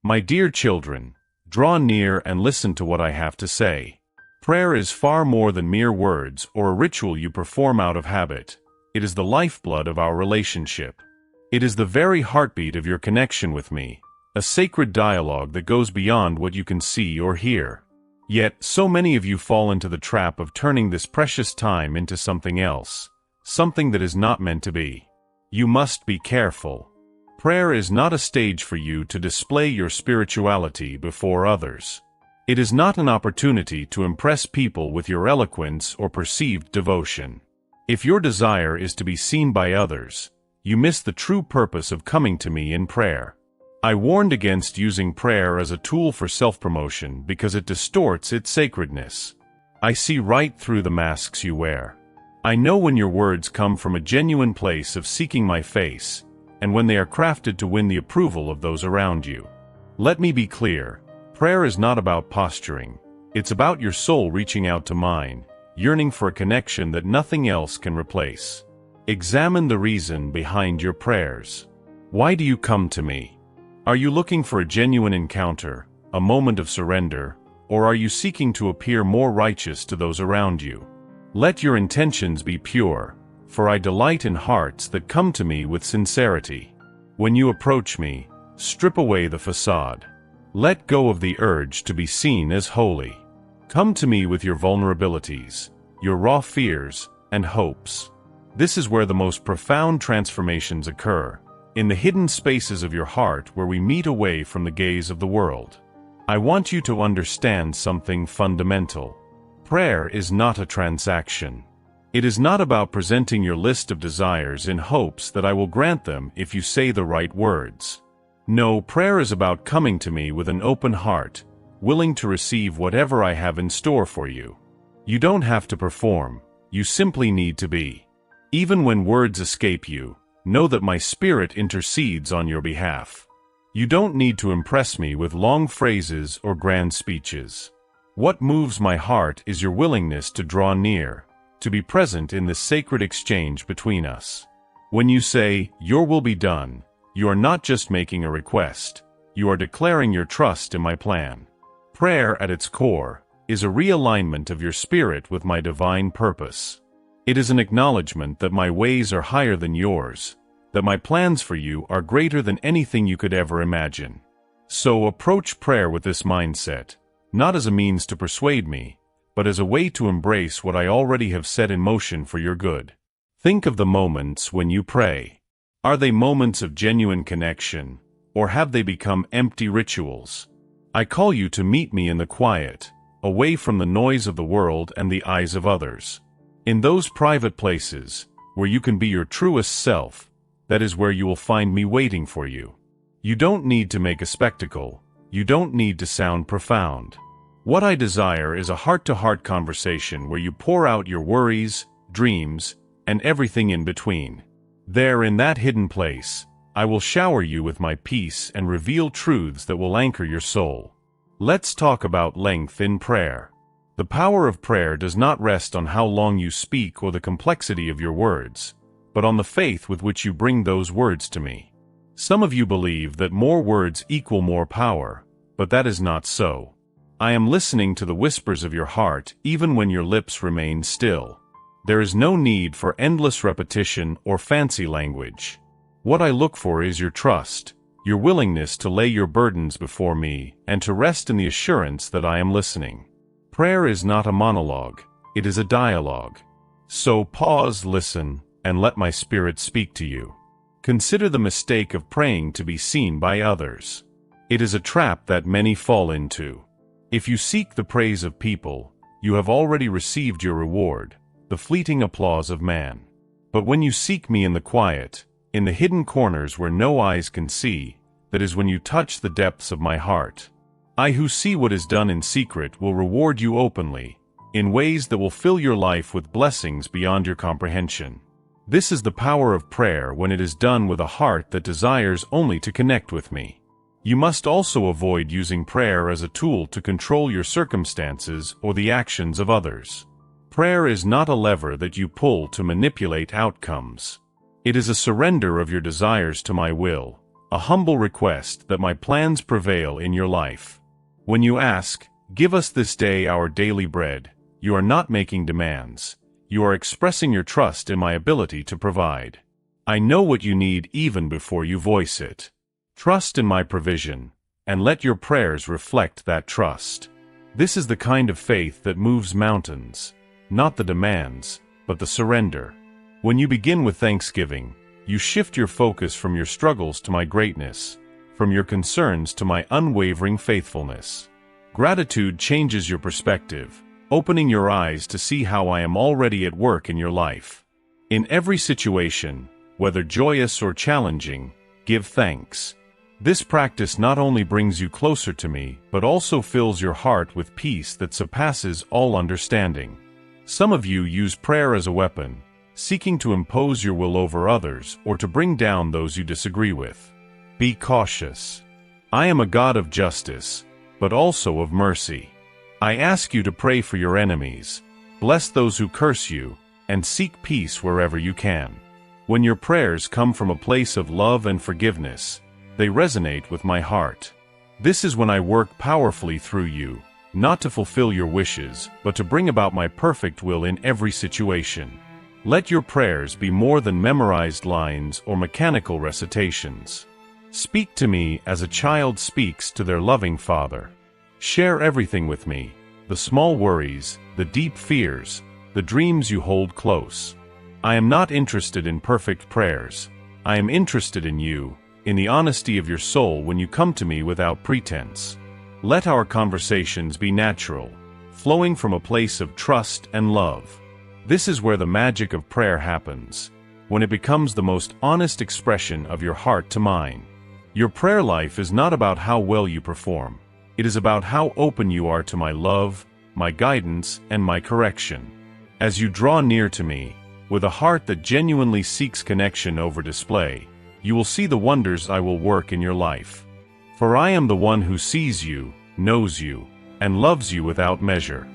My dear children, draw near and listen to what I have to say. Prayer is far more than mere words or a ritual you perform out of habit. It is the lifeblood of our relationship. It is the very heartbeat of your connection with me, a sacred dialogue that goes beyond what you can see or hear. Yet, so many of you fall into the trap of turning this precious time into something else, something that is not meant to be. You must be careful. Prayer is not a stage for you to display your spirituality before others. It is not an opportunity to impress people with your eloquence or perceived devotion. If your desire is to be seen by others, you miss the true purpose of coming to me in prayer. I warned against using prayer as a tool for self-promotion because it distorts its sacredness. I see right through the masks you wear. I know when your words come from a genuine place of seeking my face, and when they are crafted to win the approval of those around you. Let me be clear, prayer is not about posturing. It's about your soul reaching out to mine, yearning for a connection that nothing else can replace. Examine the reason behind your prayers. Why do you come to me? Are you looking for a genuine encounter, a moment of surrender, or are you seeking to appear more righteous to those around you? Let your intentions be pure, for I delight in hearts that come to me with sincerity. When you approach me, strip away the facade. Let go of the urge to be seen as holy. Come to me with your vulnerabilities, your raw fears, and hopes. This is where the most profound transformations occur, in the hidden spaces of your heart where we meet away from the gaze of the world. I want you to understand something fundamental. Prayer is not a transaction. It is not about presenting your list of desires in hopes that I will grant them if you say the right words. No, prayer is about coming to me with an open heart, willing to receive whatever I have in store for you. You don't have to perform, you simply need to be. Even when words escape you, know that my spirit intercedes on your behalf. You don't need to impress me with long phrases or grand speeches. What moves my heart is your willingness to draw near, to be present in this sacred exchange between us. When you say, "Your will be done," you are not just making a request, you are declaring your trust in my plan. Prayer, at its core, is a realignment of your spirit with my divine purpose. It is an acknowledgement that my ways are higher than yours, that my plans for you are greater than anything you could ever imagine. So approach prayer with this mindset, not as a means to persuade me, but as a way to embrace what I already have set in motion for your good. Think of the moments when you pray. Are they moments of genuine connection, or have they become empty rituals? I call you to meet me in the quiet, away from the noise of the world and the eyes of others. In those private places, where you can be your truest self, that is where you will find me waiting for you. You don't need to make a spectacle. You don't need to sound profound. What I desire is a heart-to-heart conversation where you pour out your worries, dreams, and everything in between. There, in that hidden place, I will shower you with my peace and reveal truths that will anchor your soul. Let's talk about length in prayer. The power of prayer does not rest on how long you speak or the complexity of your words, but on the faith with which you bring those words to me. Some of you believe that more words equal more power, but that is not so. I am listening to the whispers of your heart even when your lips remain still. There is no need for endless repetition or fancy language. What I look for is your trust, your willingness to lay your burdens before me and to rest in the assurance that I am listening. Prayer is not a monologue, it is a dialogue. So pause, listen, and let my spirit speak to you. Consider the mistake of praying to be seen by others. It is a trap that many fall into. If you seek the praise of people, you have already received your reward, the fleeting applause of man. But when you seek me in the quiet, in the hidden corners where no eyes can see, that is when you touch the depths of my heart. I who see what is done in secret will reward you openly, in ways that will fill your life with blessings beyond your comprehension. This is the power of prayer when it is done with a heart that desires only to connect with me. You must also avoid using prayer as a tool to control your circumstances or the actions of others. Prayer is not a lever that you pull to manipulate outcomes. It is a surrender of your desires to my will, a humble request that my plans prevail in your life. When you ask, "Give us this day our daily bread," you are not making demands. You are expressing your trust in my ability to provide. I know what you need even before you voice it. Trust in my provision, and let your prayers reflect that trust. This is the kind of faith that moves mountains, not the demands, but the surrender. When you begin with thanksgiving, you shift your focus from your struggles to my greatness, from your concerns to my unwavering faithfulness. Gratitude changes your perspective, opening your eyes to see how I am already at work in your life. In every situation, whether joyous or challenging, give thanks. This practice not only brings you closer to me, but also fills your heart with peace that surpasses all understanding. Some of you use prayer as a weapon, seeking to impose your will over others or to bring down those you disagree with. Be cautious. I am a God of justice, but also of mercy. I ask you to pray for your enemies, bless those who curse you, and seek peace wherever you can. When your prayers come from a place of love and forgiveness, they resonate with my heart. This is when I work powerfully through you, not to fulfill your wishes, but to bring about my perfect will in every situation. Let your prayers be more than memorized lines or mechanical recitations. Speak to me as a child speaks to their loving father. Share everything with me, the small worries, the deep fears, the dreams you hold close. I am not interested in perfect prayers. I am interested in you, in the honesty of your soul when you come to me without pretense. Let our conversations be natural, flowing from a place of trust and love. This is where the magic of prayer happens, when it becomes the most honest expression of your heart to mine. Your prayer life is not about how well you perform. It is about how open you are to my love, my guidance, and my correction. As you draw near to me, with a heart that genuinely seeks connection over display, you will see the wonders I will work in your life. For I am the one who sees you, knows you, and loves you without measure.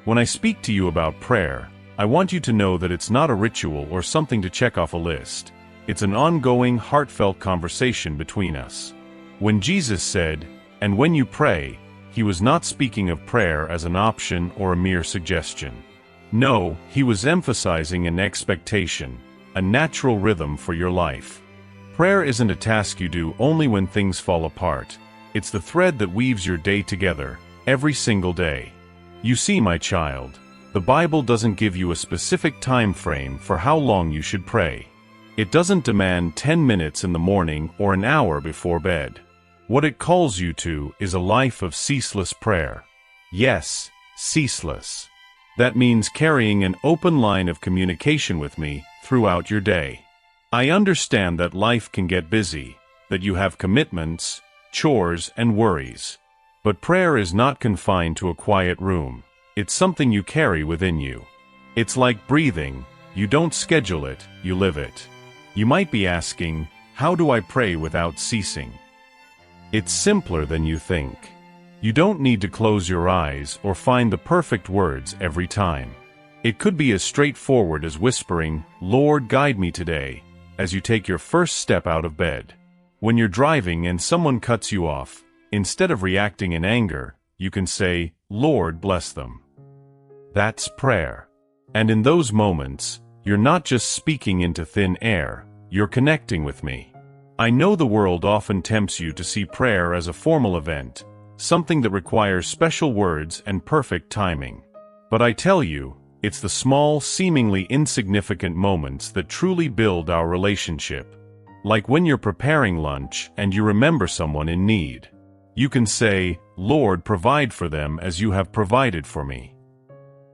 When I speak to you about prayer, I want you to know that it's not a ritual or something to check off a list. It's an ongoing, heartfelt conversation between us. When Jesus said, "And when you pray," he was not speaking of prayer as an option or a mere suggestion. No, he was emphasizing an expectation, a natural rhythm for your life. Prayer isn't a task you do only when things fall apart. It's the thread that weaves your day together, every single day. You see, my child, the Bible doesn't give you a specific time frame for how long you should pray. It doesn't demand 10 minutes in the morning or an hour before bed. What it calls you to is a life of ceaseless prayer. Yes, ceaseless. That means carrying an open line of communication with me throughout your day. I understand that life can get busy, that you have commitments, chores, and worries. But prayer is not confined to a quiet room. It's something you carry within you. It's like breathing. You don't schedule it, you live it. You might be asking, how do I pray without ceasing? It's simpler than you think. You don't need to close your eyes or find the perfect words every time. It could be as straightforward as whispering, "Lord, guide me today," as you take your first step out of bed. When you're driving and someone cuts you off, instead of reacting in anger, you can say, "Lord, bless them." That's prayer. And in those moments, you're not just speaking into thin air, you're connecting with me. I know the world often tempts you to see prayer as a formal event, something that requires special words and perfect timing. But I tell you, it's the small, seemingly insignificant moments that truly build our relationship. Like when you're preparing lunch and you remember someone in need. You can say, "Lord, provide for them as you have provided for me."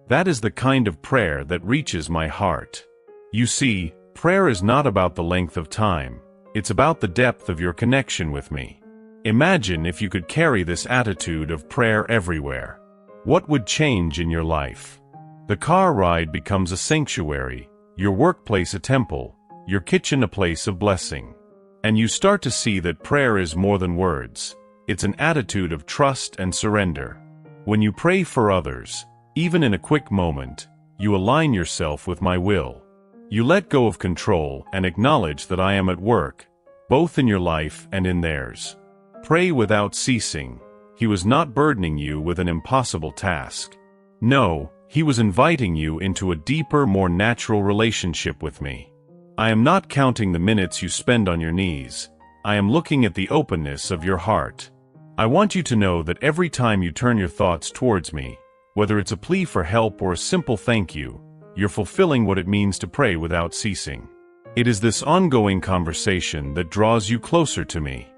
That is the kind of prayer that reaches my heart. You see, prayer is not about the length of time. It's about the depth of your connection with me. Imagine if you could carry this attitude of prayer everywhere. What would change in your life? The car ride becomes a sanctuary, your workplace a temple, your kitchen a place of blessing. And you start to see that prayer is more than words. It's an attitude of trust and surrender. When you pray for others, even in a quick moment, you align yourself with my will. You let go of control and acknowledge that I am at work, both in your life and in theirs. Pray without ceasing. He was not burdening you with an impossible task. No, he was inviting you into a deeper, more natural relationship with me. I am not counting the minutes you spend on your knees. I am looking at the openness of your heart. I want you to know that every time you turn your thoughts towards me, whether it's a plea for help or a simple thank you, you're fulfilling what it means to pray without ceasing. It is this ongoing conversation that draws you closer to me.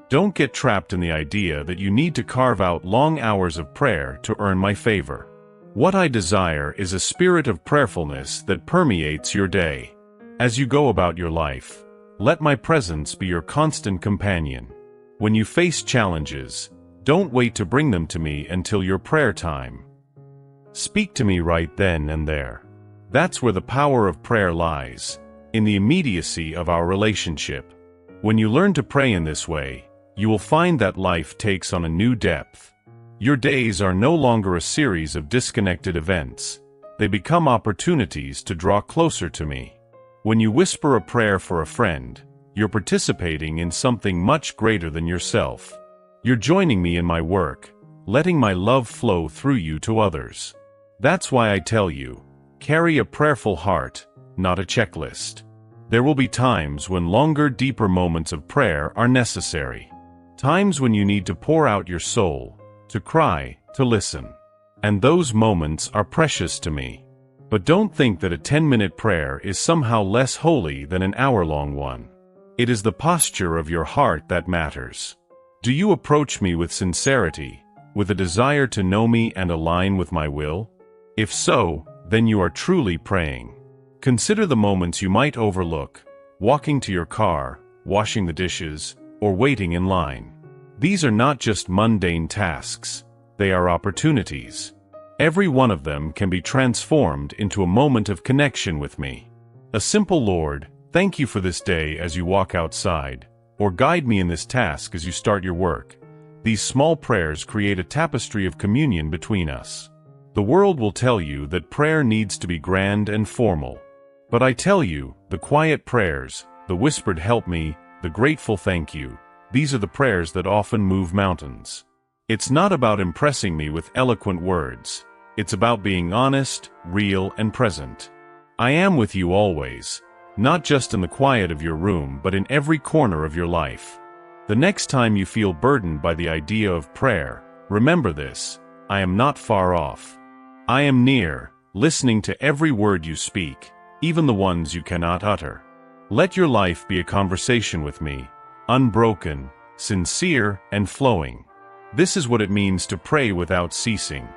Don't get trapped in the idea that you need to carve out long hours of prayer to earn my favor. What I desire is a spirit of prayerfulness that permeates your day. As you go about your life, let my presence be your constant companion. When you face challenges, don't wait to bring them to me until your prayer time. Speak to me right then and there. That's where the power of prayer lies, in the immediacy of our relationship. When you learn to pray in this way, you will find that life takes on a new depth. Your days are no longer a series of disconnected events. They become opportunities to draw closer to me. When you whisper a prayer for a friend, you're participating in something much greater than yourself. You're joining me in my work, letting my love flow through you to others. That's why I tell you, carry a prayerful heart, not a checklist. There will be times when longer, deeper moments of prayer are necessary. Times when you need to pour out your soul, to cry, to listen. And those moments are precious to me. But don't think that a 10-minute prayer is somehow less holy than an hour-long one. It is the posture of your heart that matters. Do you approach me with sincerity, with a desire to know me and align with my will? If so, then you are truly praying. Consider the moments you might overlook, walking to your car, washing the dishes, or waiting in line. These are not just mundane tasks, they are opportunities. Every one of them can be transformed into a moment of connection with me. A simple "Lord, thank you for this day" as you walk outside, or "Guide me in this task" as you start your work. These small prayers create a tapestry of communion between us. The world will tell you that prayer needs to be grand and formal. But I tell you, the quiet prayers, the whispered "help me," the grateful "thank you," these are the prayers that often move mountains. It's not about impressing me with eloquent words. It's about being honest, real, and present. I am with you always, not just in the quiet of your room but in every corner of your life. The next time you feel burdened by the idea of prayer, remember this: I am not far off. I am near, listening to every word you speak, even the ones you cannot utter. Let your life be a conversation with me, unbroken, sincere, and flowing. This is what it means to pray without ceasing,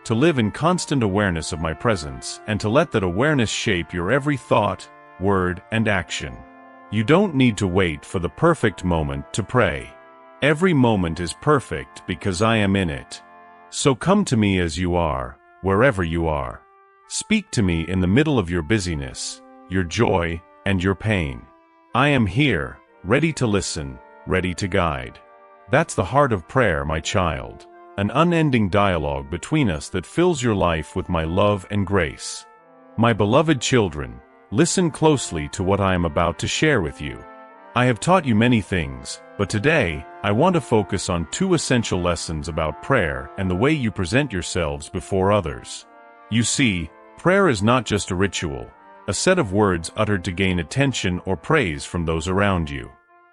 to live in constant awareness of my presence, and to let that awareness shape your every thought, word, and action. You don't need to wait for the perfect moment to pray. Every moment is perfect because I am in it. So come to me as you are, wherever you are. Speak to me in the middle of your busyness, your joy, and your pain. I am here, ready to listen, ready to guide. That's the heart of prayer, my child, an unending dialogue between us that fills your life with my love and grace. My beloved children, listen closely to what I am about to share with you. I have taught you many things, but today, I want to focus on two essential lessons about prayer and the way you present yourselves before others. You see, prayer is not just a ritual, a set of words uttered to gain attention or praise from those around you.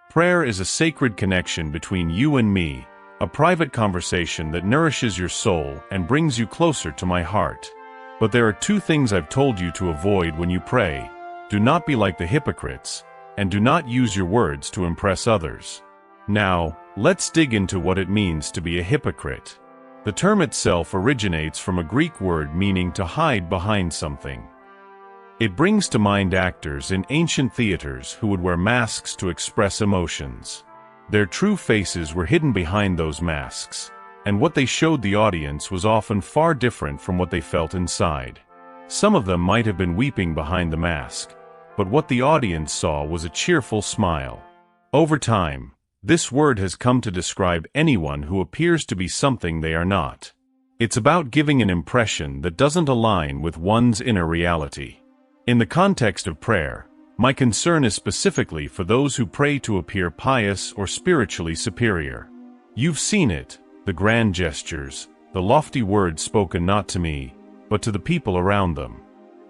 Prayer is a sacred connection between you and me, a private conversation that nourishes your soul and brings you closer to my heart. But there are two things I've told you to avoid when you pray. Do not be like the hypocrites, and do not use your words to impress others. Now, let's dig into what it means to be a hypocrite. The term itself originates from a Greek word meaning to hide behind something. It brings to mind actors in ancient theaters who would wear masks to express emotions. Their true faces were hidden behind those masks, and what they showed the audience was often far different from what they felt inside. Some of them might have been weeping behind the mask, but what the audience saw was a cheerful smile. Over time, this word has come to describe anyone who appears to be something they are not. It's about giving an impression that doesn't align with one's inner reality. In the context of prayer, My concern is specifically for those who pray to appear pious or spiritually superior. You've seen it, the grand gestures, the lofty words spoken not to me, but to the people around them.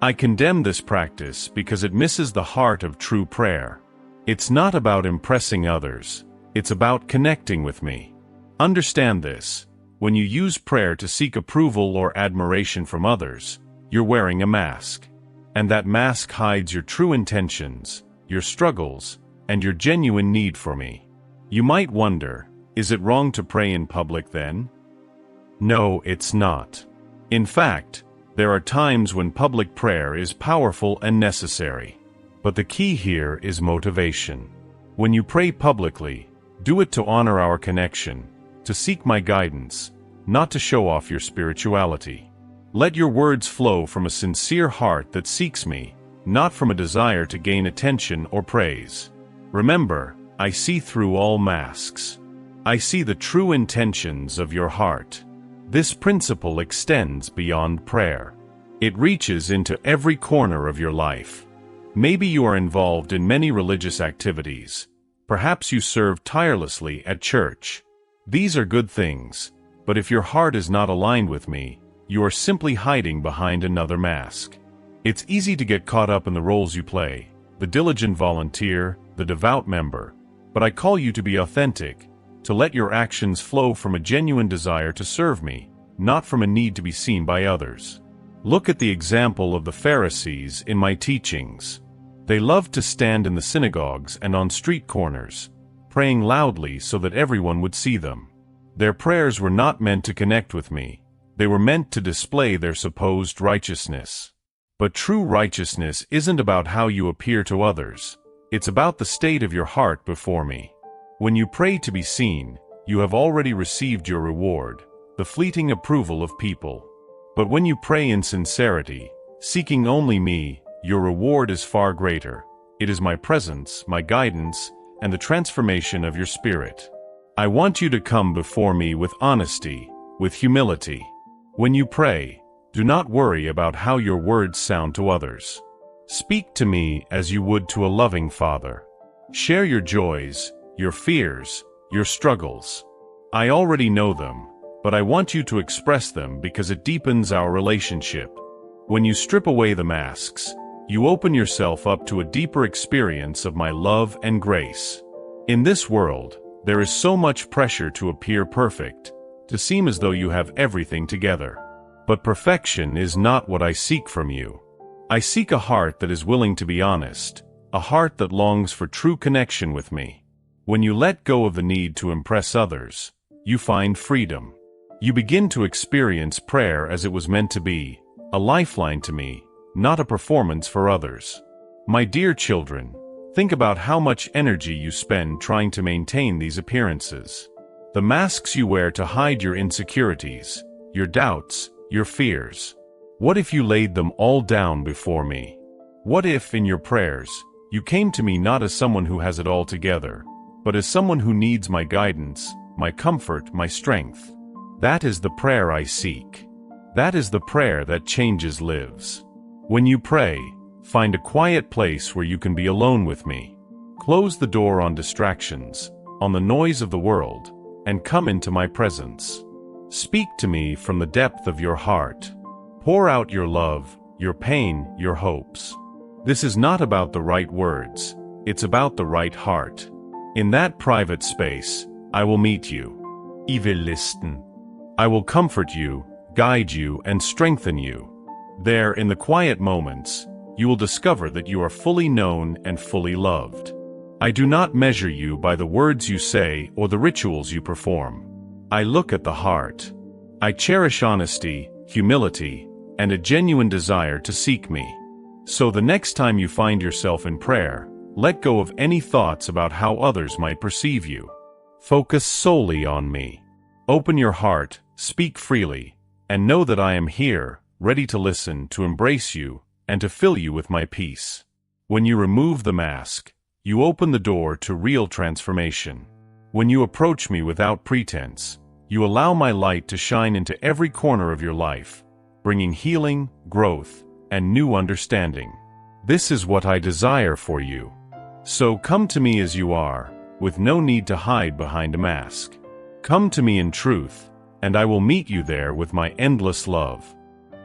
I condemn this practice because it misses the heart of true prayer. It's not about impressing others, it's about connecting with me. Understand this, when you use prayer to seek approval or admiration from others, you're wearing a mask. And that mask hides your true intentions, your struggles, and your genuine need for me. You might wonder, is it wrong to pray in public then? No, it's not. In fact, there are times when public prayer is powerful and necessary. But the key here is motivation. When you pray publicly, do it to honor our connection, to seek my guidance, not to show off your spirituality. Let your words flow from a sincere heart that seeks me, not from a desire to gain attention or praise. Remember, I see through all masks. I see the true intentions of your heart. This principle extends beyond prayer. It reaches into every corner of your life. Maybe you are involved in many religious activities. Perhaps you serve tirelessly at church. These are good things, but if your heart is not aligned with me, you are simply hiding behind another mask. It's easy to get caught up in the roles you play, the diligent volunteer, the devout member, but I call you to be authentic, to let your actions flow from a genuine desire to serve me, not from a need to be seen by others. Look at the example of the Pharisees in my teachings. They loved to stand in the synagogues and on street corners, praying loudly so that everyone would see them. Their prayers were not meant to connect with me. They were meant to display their supposed righteousness. But true righteousness isn't about how you appear to others. It's about the state of your heart before me. When you pray to be seen, you have already received your reward, the fleeting approval of people. But when you pray in sincerity, seeking only me, your reward is far greater. It is my presence, my guidance, and the transformation of your spirit. I want you to come before me with honesty, with humility. When you pray, do not worry about how your words sound to others. Speak to me as you would to a loving father. Share your joys, your fears, your struggles. I already know them, but I want you to express them because it deepens our relationship. When you strip away the masks, you open yourself up to a deeper experience of my love and grace. In this world, there is so much pressure to appear perfect, to seem as though you have everything together. But perfection is not what I seek from you. I seek a heart that is willing to be honest, a heart that longs for true connection with me. When you let go of the need to impress others, you find freedom. You begin to experience prayer as it was meant to be, a lifeline to me, not a performance for others. My dear children, think about how much energy you spend trying to maintain these appearances. The masks you wear to hide your insecurities, your doubts, your fears. What if you laid them all down before me? What if, in your prayers, you came to me not as someone who has it all together, but as someone who needs my guidance, my comfort, my strength? That is the prayer I seek. That is the prayer that changes lives. When you pray, find a quiet place where you can be alone with me. Close the door on distractions, on the noise of the world, and come into my presence. Speak to me from the depth of your heart. Pour out your love, your pain, your hopes. This is not about the right words, it's about the right heart. In that private space, I will meet you. I will listen. I will comfort you, guide you, and strengthen you. There, in the quiet moments, you will discover that you are fully known and fully loved. I do not measure you by the words you say or the rituals you perform. I look at the heart. I cherish honesty, humility, and a genuine desire to seek me. So the next time you find yourself in prayer, let go of any thoughts about how others might perceive you. Focus solely on me. Open your heart, speak freely, and know that I am here, ready to listen, to embrace you, and to fill you with my peace. When you remove the mask, you open the door to real transformation. When you approach me without pretense, you allow my light to shine into every corner of your life, bringing healing, growth, and new understanding. This is what I desire for you. So come to me as you are, with no need to hide behind a mask. Come to me in truth, and I will meet you there with my endless love.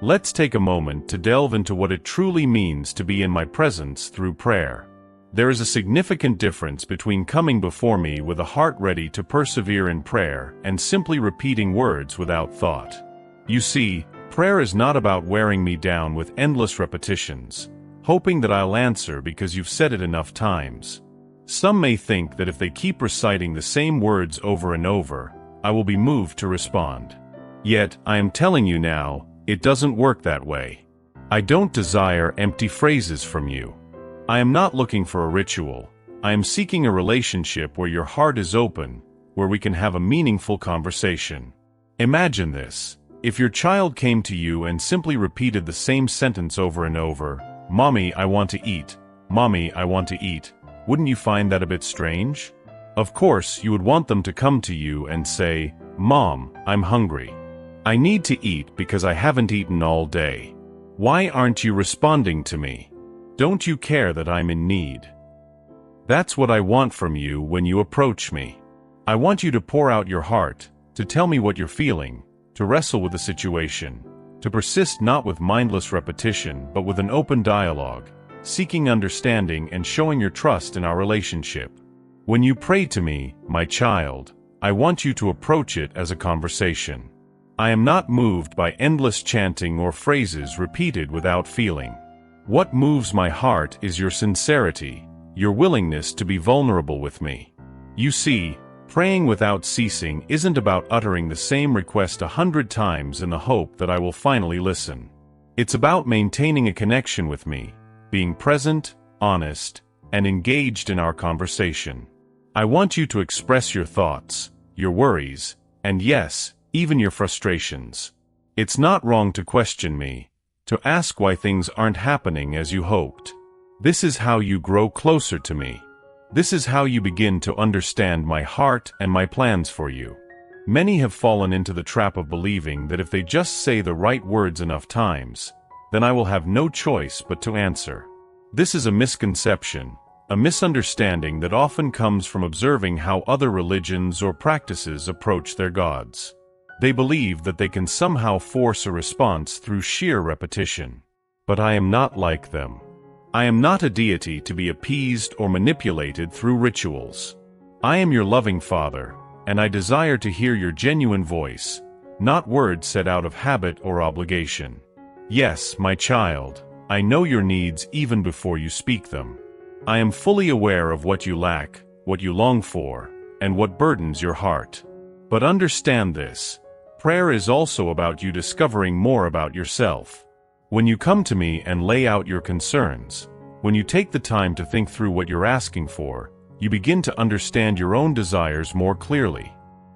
Let's take a moment to delve into what it truly means to be in my presence through prayer. There is a significant difference between coming before me with a heart ready to persevere in prayer and simply repeating words without thought. You see, prayer is not about wearing me down with endless repetitions, hoping that I'll answer because you've said it enough times. Some may think that if they keep reciting the same words over and over, I will be moved to respond. Yet, I am telling you now, it doesn't work that way. I don't desire empty phrases from you. I am not looking for a ritual. I am seeking a relationship where your heart is open, where we can have a meaningful conversation. Imagine this. If your child came to you and simply repeated the same sentence over and over, "Mommy, I want to eat. Mommy, I want to eat," wouldn't you find that a bit strange? Of course, you would want them to come to you and say, "Mom, I'm hungry. I need to eat because I haven't eaten all day. Why aren't you responding to me? Don't you care that I'm in need?" That's what I want from you when you approach me. I want you to pour out your heart, to tell me what you're feeling, to wrestle with the situation, to persist not with mindless repetition but with an open dialogue, seeking understanding and showing your trust in our relationship. When you pray to me, my child, I want you to approach it as a conversation. I am not moved by endless chanting or phrases repeated without feeling. What moves my heart is your sincerity, your willingness to be vulnerable with me. You see, praying without ceasing isn't about uttering the same request 100 times in the hope that I will finally listen. It's about maintaining a connection with me, being present, honest, and engaged in our conversation. I want you to express your thoughts, your worries, and yes, even your frustrations. It's not wrong to question me, to ask why things aren't happening as you hoped. This is how you grow closer to me. This is how you begin to understand my heart and my plans for you. Many have fallen into the trap of believing that if they just say the right words enough times, then I will have no choice but to answer. This is a misconception, a misunderstanding that often comes from observing how other religions or practices approach their gods. They believe that they can somehow force a response through sheer repetition. But I am not like them. I am not a deity to be appeased or manipulated through rituals. I am your loving Father, and I desire to hear your genuine voice, not words said out of habit or obligation. Yes, my child, I know your needs even before you speak them. I am fully aware of what you lack, what you long for, and what burdens your heart. But understand this. Prayer is also about you discovering more about yourself. When you come to me and lay out your concerns, when you take the time to think through what you're asking for, you begin to understand your own desires more clearly.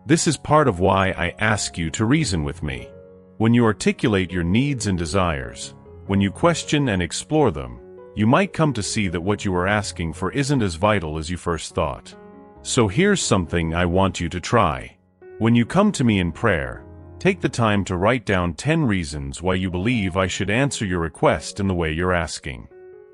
This is part of why I ask you to reason with me. When you articulate your needs and desires, when you question and explore them, you might come to see that what you are asking for isn't as vital as you first thought. So here's something I want you to try. When you come to me in prayer, take the time to write down 10 reasons why you believe I should answer your request in the way you're asking.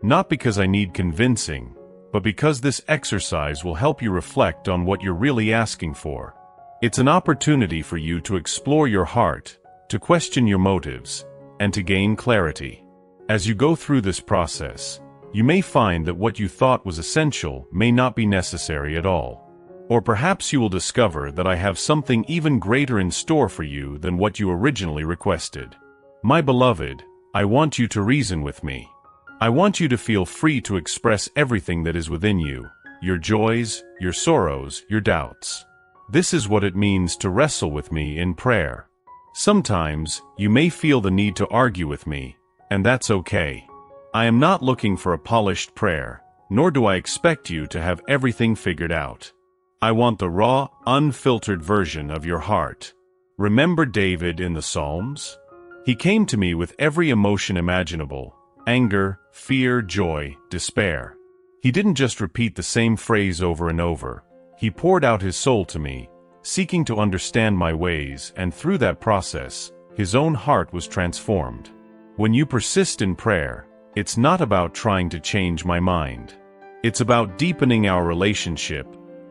Not because I need convincing, but because this exercise will help you reflect on what you're really asking for. It's an opportunity for you to explore your heart, to question your motives, and to gain clarity. As you go through this process, you may find that what you thought was essential may not be necessary at all. Or perhaps you will discover that I have something even greater in store for you than what you originally requested. My beloved, I want you to reason with me. I want you to feel free to express everything that is within you, your joys, your sorrows, your doubts. This is what it means to wrestle with me in prayer. Sometimes, you may feel the need to argue with me, and that's okay. I am not looking for a polished prayer, nor do I expect you to have everything figured out. I want the raw, unfiltered version of your heart. Remember David in the Psalms? He came to me with every emotion imaginable: anger, fear, joy, despair. He didn't just repeat the same phrase over and over. He poured out his soul to me, seeking to understand my ways, and through that process, his own heart was transformed. When you persist in prayer, It's not about trying to change my mind. It's about deepening our relationship,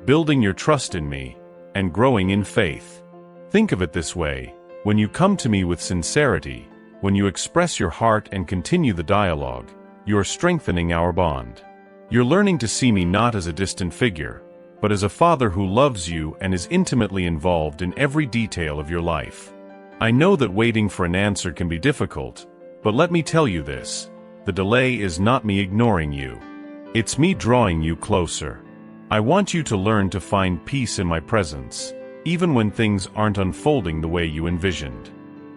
building your trust in me, and growing in faith. Think of it this way: when you come to me with sincerity, when you express your heart and continue the dialogue, you are strengthening our bond. You're learning to see me not as a distant figure, but as a father who loves you and is intimately involved in every detail of your life. I know that waiting for an answer can be difficult, but let me tell you this: the delay is not me ignoring you. It's me drawing you closer. I want you to learn to find peace in my presence, even when things aren't unfolding the way you envisioned.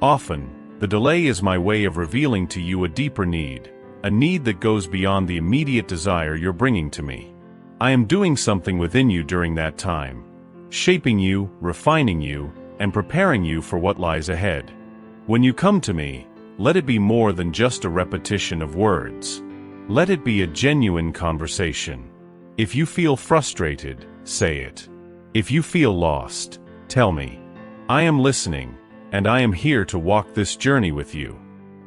Often, the delay is my way of revealing to you a deeper need, a need that goes beyond the immediate desire you're bringing to me. I am doing something within you during that time, shaping you, refining you, and preparing you for what lies ahead. When you come to me, let it be more than just a repetition of words. Let it be a genuine conversation. If you feel frustrated, say it. If you feel lost, tell me. I am listening, and I am here to walk this journey with you.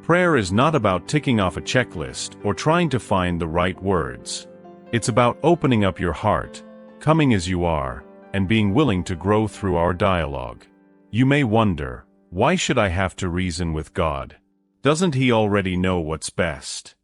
Prayer is not about ticking off a checklist or trying to find the right words. It's about opening up your heart, coming as you are, and being willing to grow through our dialogue. You may wonder, why should I have to reason with God? Doesn't He already know what's best?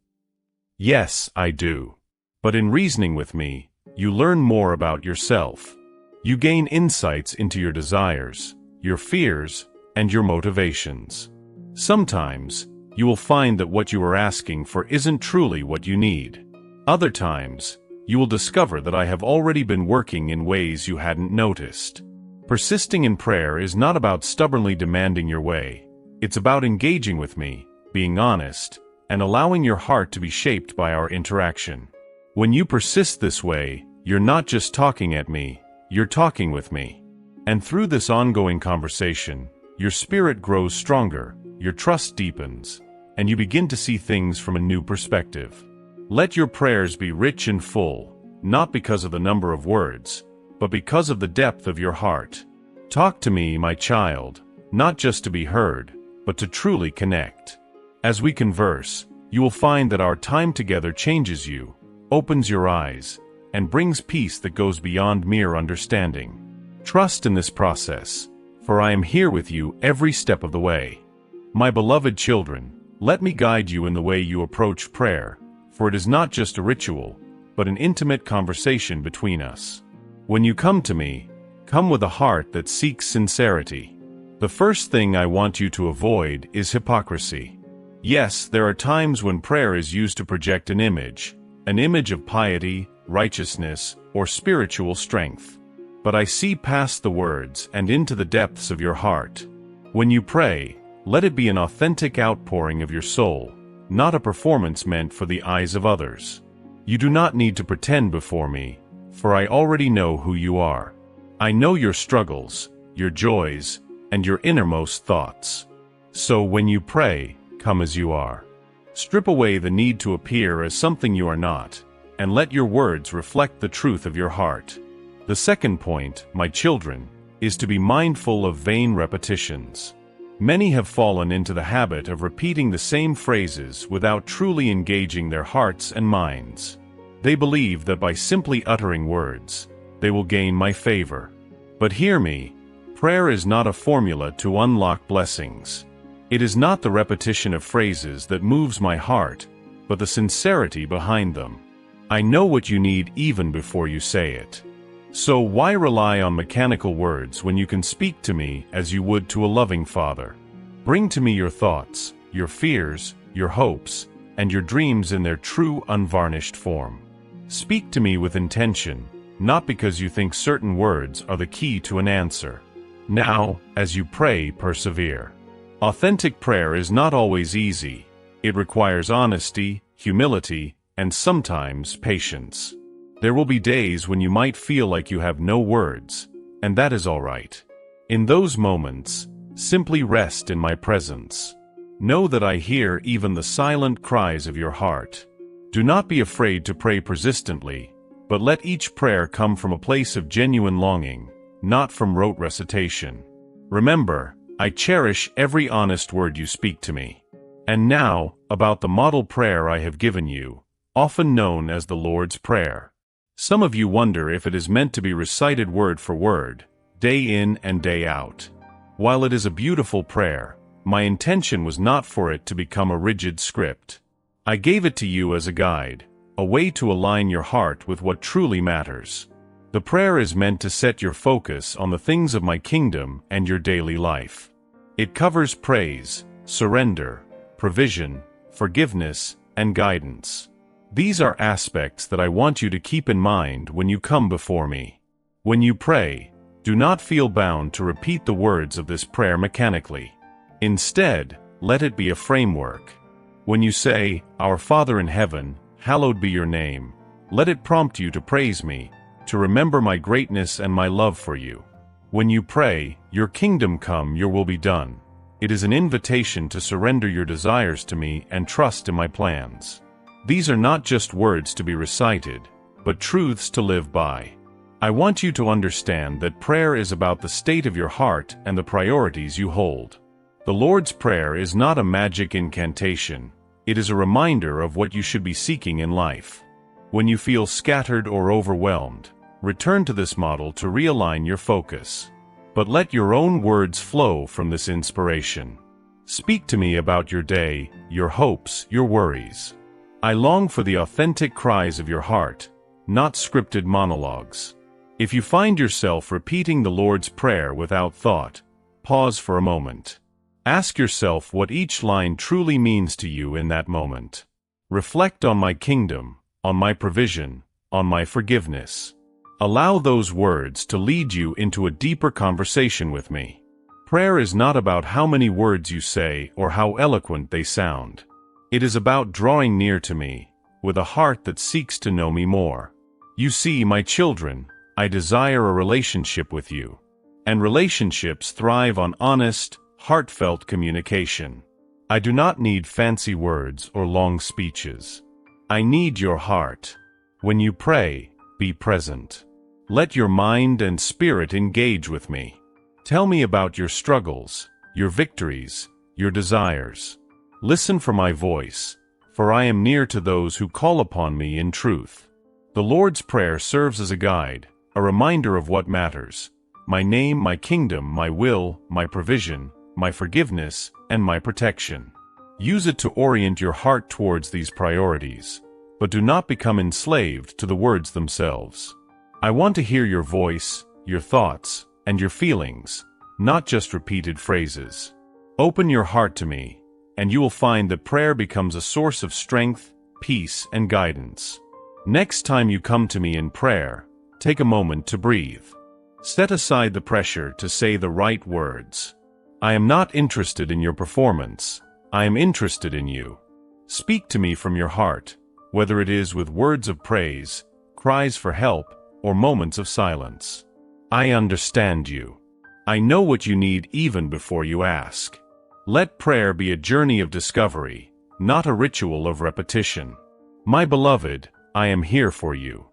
Yes, I do. But in reasoning with me, you learn more about yourself. You gain insights into your desires, your fears, and your motivations. Sometimes, you will find that what you are asking for isn't truly what you need. Other times, you will discover that I have already been working in ways you hadn't noticed. Persisting in prayer is not about stubbornly demanding your way. It's about engaging with me, being honest, and allowing your heart to be shaped by our interaction. When you persist this way, you're not just talking at me, you're talking with me. And through this ongoing conversation, your spirit grows stronger, your trust deepens, and you begin to see things from a new perspective. Let your prayers be rich and full, not because of the number of words, but because of the depth of your heart. Talk to me, my child, not just to be heard, but to truly connect. As we converse, you will find that our time together changes you, opens your eyes, and brings peace that goes beyond mere understanding. Trust in this process, for I am here with you every step of the way. My beloved children, let me guide you in the way you approach prayer, for it is not just a ritual, but an intimate conversation between us. When you come to me, come with a heart that seeks sincerity. The first thing I want you to avoid is hypocrisy. Yes, there are times when prayer is used to project an image of piety, righteousness, or spiritual strength. But I see past the words and into the depths of your heart. When you pray, let it be an authentic outpouring of your soul, not a performance meant for the eyes of others. You do not need to pretend before me, for I already know who you are. I know your struggles, your joys, and your innermost thoughts. So when you pray, come as you are. Strip away the need to appear as something you are not, and let your words reflect the truth of your heart. The second point, my children, is to be mindful of vain repetitions. Many have fallen into the habit of repeating the same phrases without truly engaging their hearts and minds. They believe that by simply uttering words, they will gain my favor. But hear me, prayer is not a formula to unlock blessings. It is not the repetition of phrases that moves my heart, but the sincerity behind them. I know what you need even before you say it. So why rely on mechanical words when you can speak to me as you would to a loving father? Bring to me your thoughts, your fears, your hopes, and your dreams in their true, unvarnished form. Speak to me with intention, not because you think certain words are the key to an answer. Now, as you pray, persevere. Authentic prayer is not always easy. It requires honesty, humility, and sometimes patience. There will be days when you might feel like you have no words, and that is all right. In those moments, simply rest in my presence. Know that I hear even the silent cries of your heart. Do not be afraid to pray persistently, but let each prayer come from a place of genuine longing, not from rote recitation. Remember, I cherish every honest word you speak to me. And now, about the model prayer I have given you, often known as the Lord's Prayer. Some of you wonder if it is meant to be recited word for word, day in and day out. While it is a beautiful prayer, my intention was not for it to become a rigid script. I gave it to you as a guide, a way to align your heart with what truly matters. The prayer is meant to set your focus on the things of my kingdom and your daily life. It covers praise, surrender, provision, forgiveness, and guidance. These are aspects that I want you to keep in mind when you come before me. When you pray, do not feel bound to repeat the words of this prayer mechanically. Instead, let it be a framework. When you say, "Our Father in heaven, hallowed be your name," let it prompt you to praise me, to remember my greatness and my love for you. When you pray, "Your kingdom come, your will be done," it is an invitation to surrender your desires to me and trust in my plans. These are not just words to be recited, but truths to live by. I want you to understand that prayer is about the state of your heart and the priorities you hold. The Lord's Prayer is not a magic incantation. It is a reminder of what you should be seeking in life. When you feel scattered or overwhelmed, return to this model to realign your focus. But let your own words flow from this inspiration. Speak to me about your day, your hopes, your worries. I long for the authentic cries of your heart, not scripted monologues. If you find yourself repeating the Lord's Prayer without thought, pause for a moment. Ask yourself what each line truly means to you in that moment. Reflect on my kingdom, on my provision, on my forgiveness. Allow those words to lead you into a deeper conversation with me. Prayer is not about how many words you say or how eloquent they sound. It is about drawing near to me, with a heart that seeks to know me more. You see, my children, I desire a relationship with you. And relationships thrive on honest, heartfelt communication. I do not need fancy words or long speeches. I need your heart. When you pray, be present. Let your mind and spirit engage with me. Tell me about your struggles, your victories, your desires. Listen for my voice, for I am near to those who call upon me in truth. The Lord's Prayer serves as a guide, a reminder of what matters: my name, my kingdom, my will, my provision, my forgiveness, and my protection. Use it to orient your heart towards these priorities, but do not become enslaved to the words themselves. I want to hear your voice, your thoughts, and your feelings, not just repeated phrases. Open your heart to me, and you will find that prayer becomes a source of strength, peace, and guidance. Next time you come to me in prayer, take a moment to breathe. Set aside the pressure to say the right words. I am not interested in your performance. I am interested in you. Speak to me from your heart, whether it is with words of praise, cries for help, or moments of silence. I understand you. I know what you need even before you ask. Let prayer be a journey of discovery, not a ritual of repetition. My beloved, I am here for you.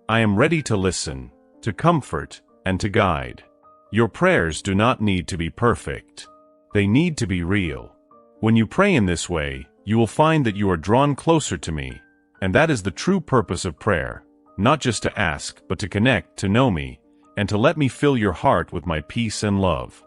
I am ready to listen, to comfort, and to guide. Your prayers do not need to be perfect. They need to be real. When you pray in this way, you will find that you are drawn closer to me, and that is the true purpose of prayer, not just to ask, but to connect, to know me, and to let me fill your heart with my peace and love.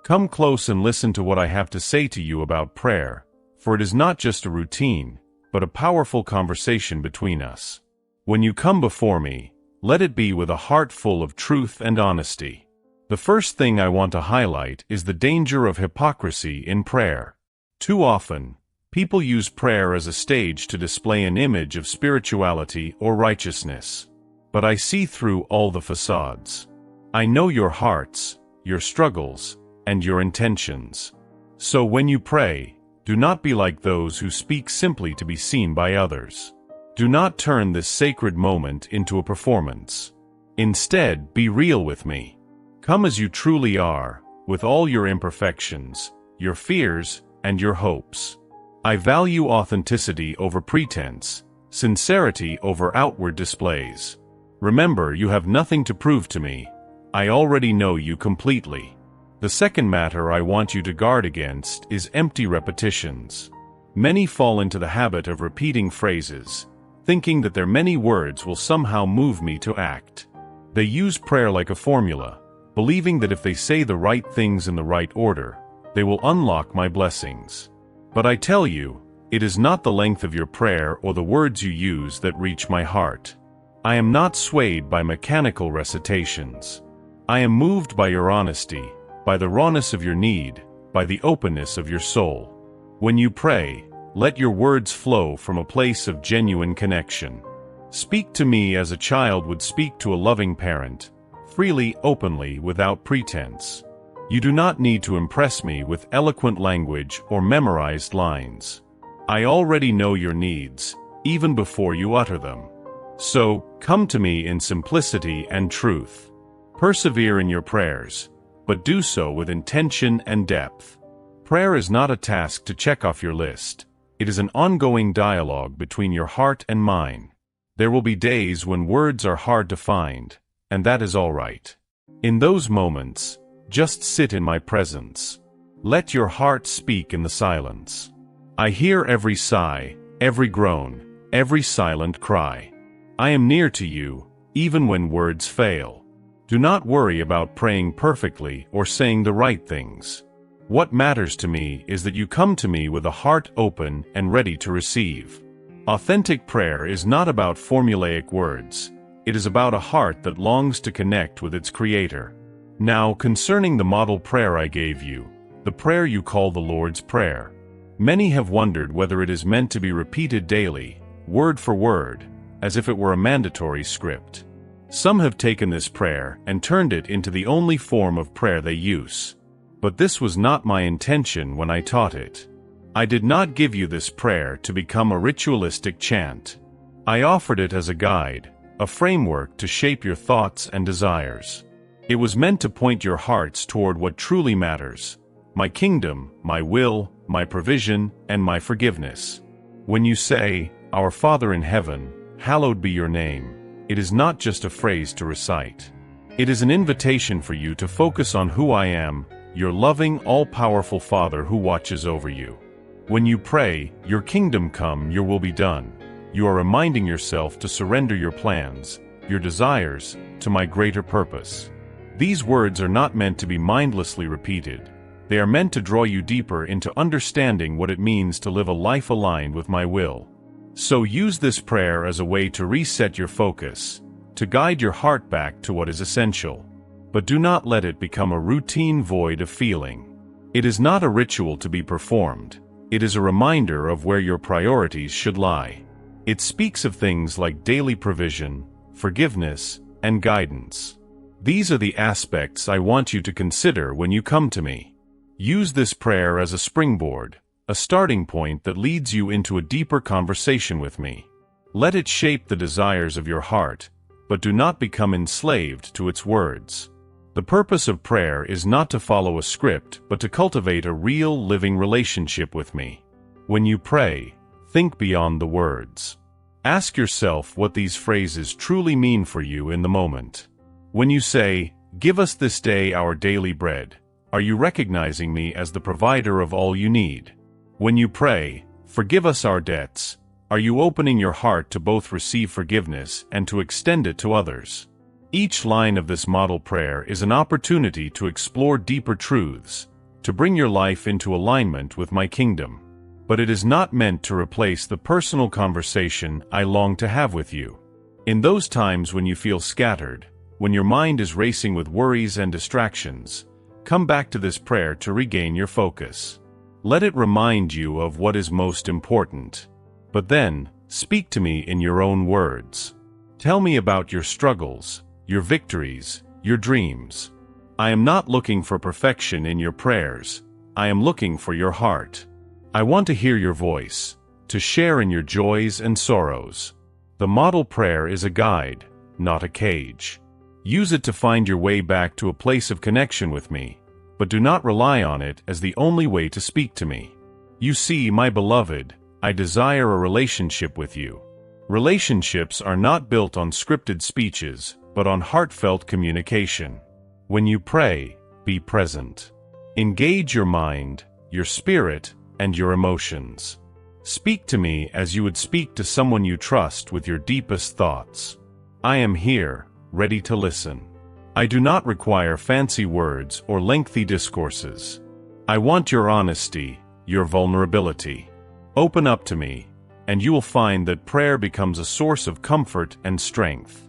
Come close and listen to what I have to say to you about prayer, for it is not just a routine, but a powerful conversation between us. When you come before me, let it be with a heart full of truth and honesty. The first thing I want to highlight is the danger of hypocrisy in prayer. Too often, people use prayer as a stage to display an image of spirituality or righteousness. But I see through all the facades. I know your hearts, your struggles, and your intentions. So when you pray, do not be like those who speak simply to be seen by others. Do not turn this sacred moment into a performance. Instead, be real with me. Come as you truly are, with all your imperfections, your fears, and your hopes. I value authenticity over pretense, sincerity over outward displays. Remember, you have nothing to prove to me. I already know you completely. The second matter I want you to guard against is empty repetitions. Many fall into the habit of repeating phrases, thinking that their many words will somehow move me to act. They use prayer like a formula, believing that if they say the right things in the right order, they will unlock my blessings. But I tell you, it is not the length of your prayer or the words you use that reach my heart. I am not swayed by mechanical recitations. I am moved by your honesty, by the rawness of your need, by the openness of your soul. When you pray, let your words flow from a place of genuine connection. Speak to me as a child would speak to a loving parent, freely, openly, without pretense. You do not need to impress me with eloquent language or memorized lines. I already know your needs, even before you utter them. So, come to me in simplicity and truth. Persevere in your prayers, but do so with intention and depth. Prayer is not a task to check off your list. It is an ongoing dialogue between your heart and mine. There will be days when words are hard to find, and that is all right. In those moments, just sit in my presence. Let your heart speak in the silence. I hear every sigh, every groan, every silent cry. I am near to you, even when words fail. Do not worry about praying perfectly or saying the right things. What matters to me is that you come to me with a heart open and ready to receive. Authentic prayer is not about formulaic words. It is about a heart that longs to connect with its Creator. Now, concerning the model prayer I gave you, the prayer you call the Lord's Prayer. Many have wondered whether it is meant to be repeated daily, word for word, as if it were a mandatory script. Some have taken this prayer and turned it into the only form of prayer they use. But this was not my intention when I taught it. I did not give you this prayer to become a ritualistic chant. I offered it as a guide, a framework to shape your thoughts and desires. It was meant to point your hearts toward what truly matters: my kingdom, my will, my provision, and my forgiveness. When you say, "Our Father in heaven, hallowed be your name," it is not just a phrase to recite. It is an invitation for you to focus on who I am, your loving, all-powerful Father who watches over you. When you pray, "Your kingdom come, your will be done," you are reminding yourself to surrender your plans, your desires, to my greater purpose. These words are not meant to be mindlessly repeated. They are meant to draw you deeper into understanding what it means to live a life aligned with my will. So use this prayer as a way to reset your focus, to guide your heart back to what is essential. But do not let it become a routine void of feeling. It is not a ritual to be performed. It is a reminder of where your priorities should lie. It speaks of things like daily provision, forgiveness, and guidance. These are the aspects I want you to consider when you come to me. Use this prayer as a springboard, a starting point that leads you into a deeper conversation with me. Let it shape the desires of your heart, but do not become enslaved to its words. The purpose of prayer is not to follow a script, but to cultivate a real, living relationship with me. When you pray, think beyond the words. Ask yourself what these phrases truly mean for you in the moment. When you say, "Give us this day our daily bread," are you recognizing me as the provider of all you need? When you pray, "Forgive us our debts," are you opening your heart to both receive forgiveness and to extend it to others? Each line of this model prayer is an opportunity to explore deeper truths, to bring your life into alignment with my kingdom. But it is not meant to replace the personal conversation I long to have with you. In those times when you feel scattered, when your mind is racing with worries and distractions, come back to this prayer to regain your focus. Let it remind you of what is most important. But then, speak to me in your own words. Tell me about your struggles, your victories, your dreams. I am not looking for perfection in your prayers. I am looking for your heart. I want to hear your voice, to share in your joys and sorrows. The model prayer is a guide, not a cage. Use it to find your way back to a place of connection with me, but do not rely on it as the only way to speak to me. You see, my beloved, I desire a relationship with you. Relationships are not built on scripted speeches, but on heartfelt communication. When you pray, be present. Engage your mind, your spirit, and your emotions. Speak to me as you would speak to someone you trust with your deepest thoughts. I am here, ready to listen. I do not require fancy words or lengthy discourses. I want your honesty, your vulnerability. Open up to me, and you will find that prayer becomes a source of comfort and strength.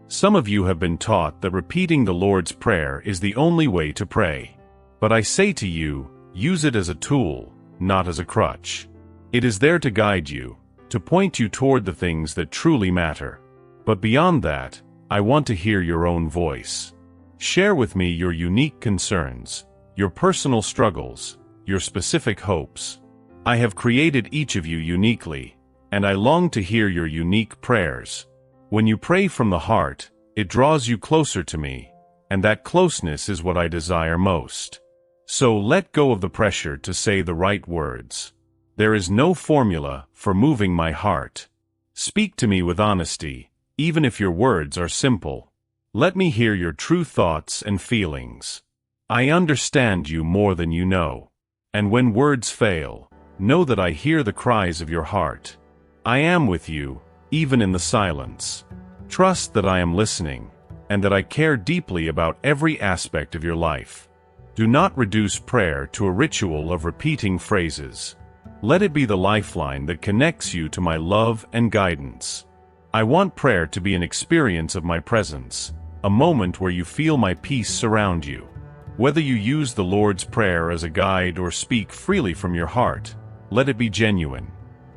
Some of you have been taught that repeating the Lord's Prayer is the only way to pray. But I say to you, use it as a tool, not as a crutch. It is there to guide you, to point you toward the things that truly matter. But beyond that, I want to hear your own voice. Share with me your unique concerns, your personal struggles, your specific hopes. I have created each of you uniquely, and I long to hear your unique prayers. When you pray from the heart, it draws you closer to me, and that closeness is what I desire most. So let go of the pressure to say the right words. There is no formula for moving my heart. Speak to me with honesty, even if your words are simple. Let me hear your true thoughts and feelings. I understand you more than you know. And when words fail, know that I hear the cries of your heart. I am with you, even in the silence. Trust that I am listening, and that I care deeply about every aspect of your life. Do not reduce prayer to a ritual of repeating phrases. Let it be the lifeline that connects you to my love and guidance. I want prayer to be an experience of my presence, a moment where you feel my peace surround you. Whether you use the Lord's Prayer as a guide or speak freely from your heart, let it be genuine.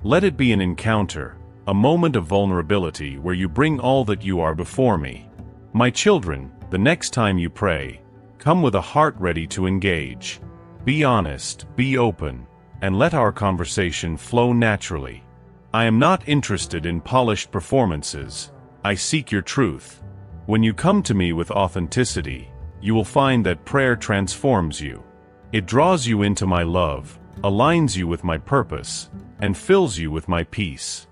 Let it be an encounter, a moment of vulnerability where you bring all that you are before me. My children, the next time you pray, come with a heart ready to engage. Be honest, be open, and let our conversation flow naturally. I am not interested in polished performances. I seek your truth. When you come to me with authenticity, you will find that prayer transforms you. It draws you into my love, aligns you with my purpose, and fills you with my peace.